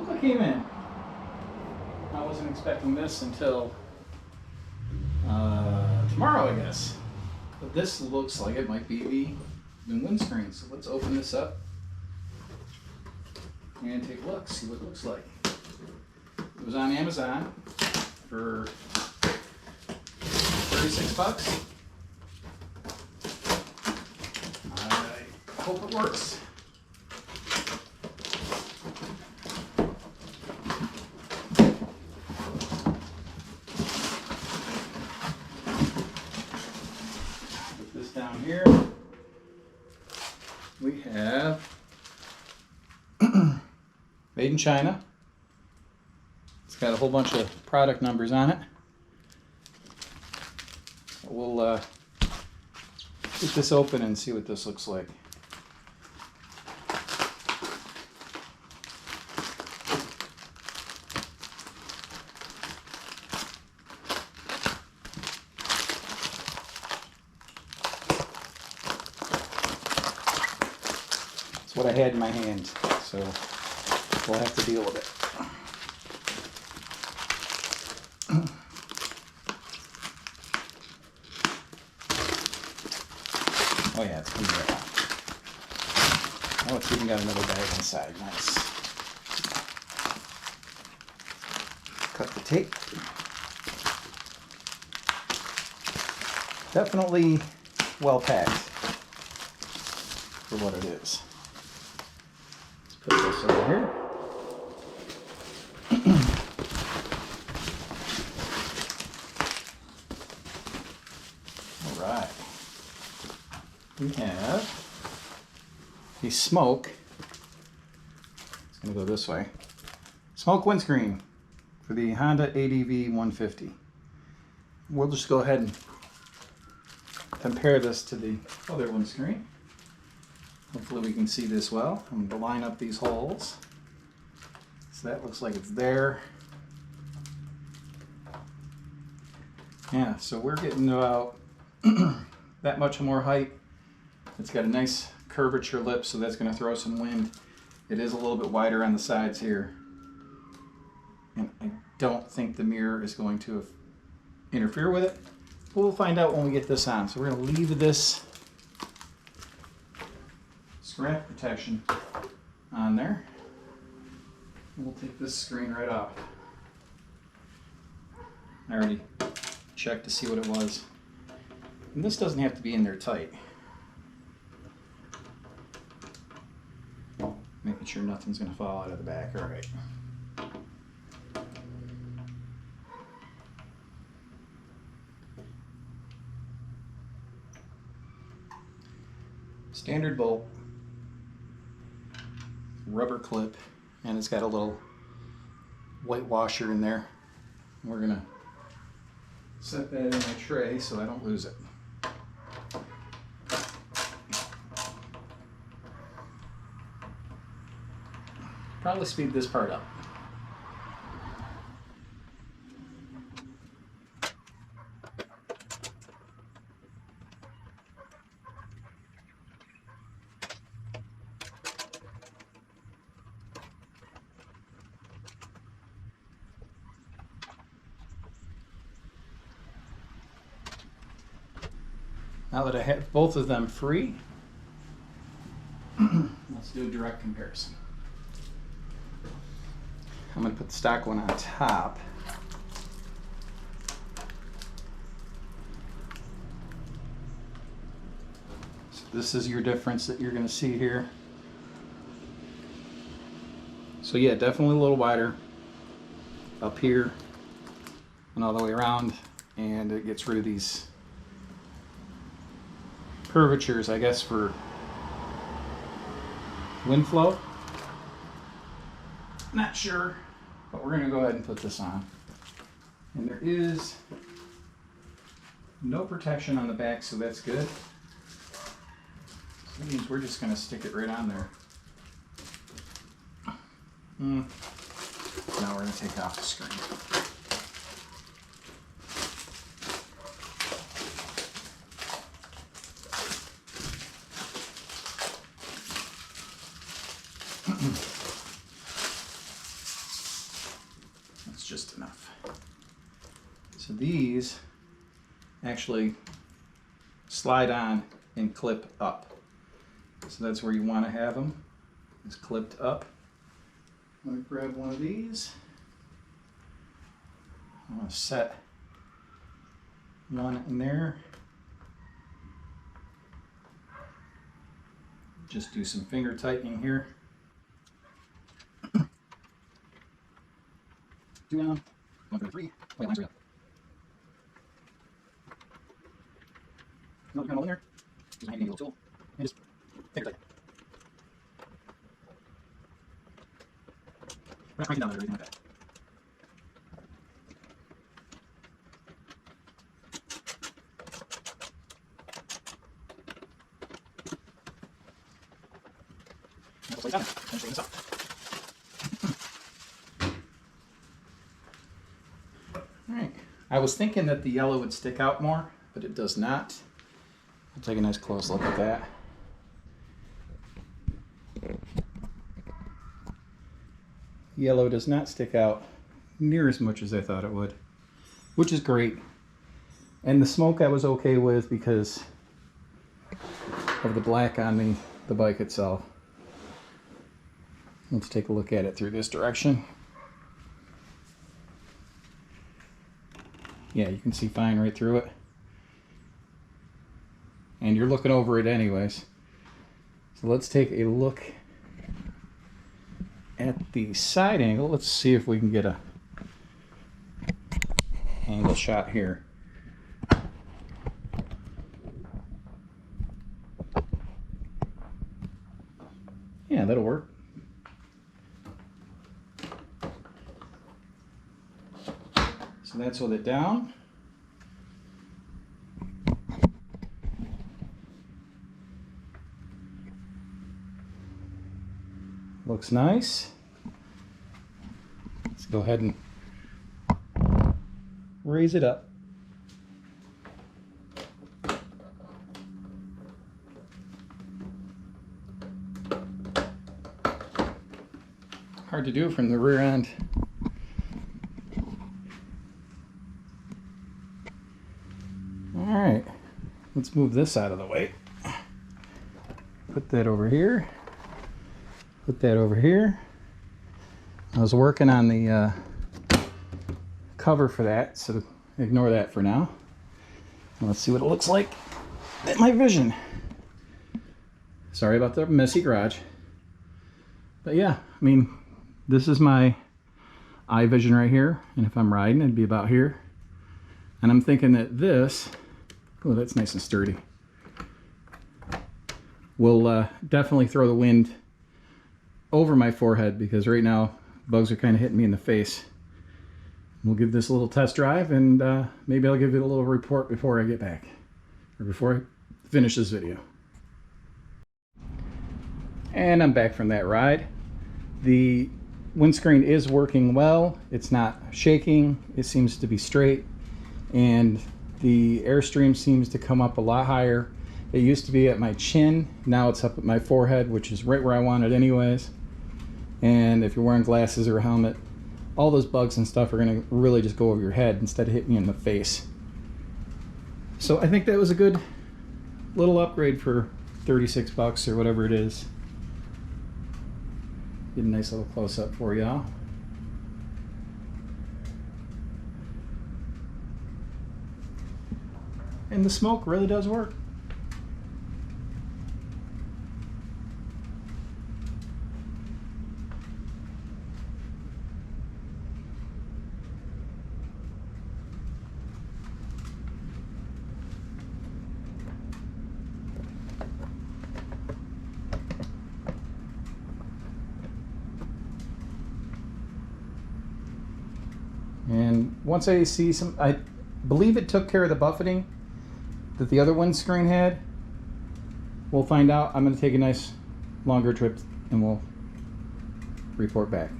look what came in. I wasn't expecting this until tomorrow, I guess. But this looks like it might be the windscreen. So let's open this up and take a look, see what it looks like. It was on Amazon for 36 bucks. I hope it works. Put this down here. We have made in China. It's got a whole bunch of product numbers on it. We'll get this open and see what this looks like. It's what I had in my hand, so we'll have to deal with it. Oh yeah, it's clean right now. Oh, it's even got another bag inside. Nice. Cut the tape. Definitely well packed for what it is. Let's put this over here. All right. We have a smoke. It's going to go this way. Smoke windscreen for the Honda ADV150. We'll just go ahead and compare this to the other windscreen. Hopefully we can see this well. I'm going to line up these holes. So that looks like it's there. Yeah, so we're getting about that much more height. It's got a nice curvature lip, so that's going to throw some wind. It is a little bit wider on the sides here. And I don't think the mirror is going to interfere with it. But we'll find out when we get this on. So we're going to leave this scratch protection on there. And we'll take this screen right off. I already checked to see what it was. And this doesn't have to be in there tight. Making sure nothing's going to fall out of the back. All right. Standard bolt, rubber clip, and it's got a little white washer in there. We're going to set that in my tray so I don't lose it. Probably speed this part up. Now that I have both of them free, let's do a direct comparison. I'm going to put the stock one on top. So this is your difference that you're going to see here. So yeah, definitely a little wider up here and all the way around, and it gets rid of these curvatures, I guess, for wind flow. Not sure, but we're going to go ahead and put this on. And there is no protection on the back, so that's good. So that means we're just going to stick it right on there. Now we're going to take off the screen. That's just enough. So these actually slide on and clip up. So that's where you want to have them, is clipped up. I'm going to grab one of these. I'm going to set one in there. Just do some finger tightening here. 2 down, 1 for 3. Wait, lines are up. Another kind of in there. Use my handy little tool. And just finger tighten. We're not cranking down or anything like that. Just lay down and straighten this up. Alright, I was thinking that the yellow would stick out more, but it does not. I'll take a nice close look at that. Yellow does not stick out near as much as I thought it would, which is great. And the smoke I was okay with because of the black on the bike itself. Let's take a look at it through this direction. Yeah, you can see fine right through it. And you're looking over it anyways. So let's take a look at the side angle. Let's see if we can get a angle shot here. Yeah, that'll work. So that's with it down. Looks nice. Let's go ahead and raise it up. Hard to do from the rear end. Alright, let's move this out of the way. Put that over here. Put that over here. I was working on the cover for that, so ignore that for now. And let's see what it looks like at my vision. Sorry about the messy garage. But yeah, I mean, this is my eye vision right here, and if I'm riding, it'd be about here. And I'm thinking that this, oh, that's nice and sturdy, will definitely throw the wind over my forehead, because right now bugs are kind of hitting me in the face. We'll give this a little test drive, and maybe I'll give you a little report before I get back, or before I finish this video. And I'm back from that ride. The windscreen is working well. It's not shaking. It seems to be straight, and the airstream seems to come up a lot higher. It used to be at my chin. Now it's up at my forehead, which is right where I want it anyways. And if you're wearing glasses or a helmet, all those bugs and stuff are going to really just go over your head instead of hitting you in the face. So I think that was a good little upgrade for 36 bucks or whatever it is. Get a nice little close-up for y'all. And the smoke really does work. And once I see some, I believe it took care of the buffeting that the other windscreen had. We'll find out. I'm going to take a nice longer trip and we'll report back.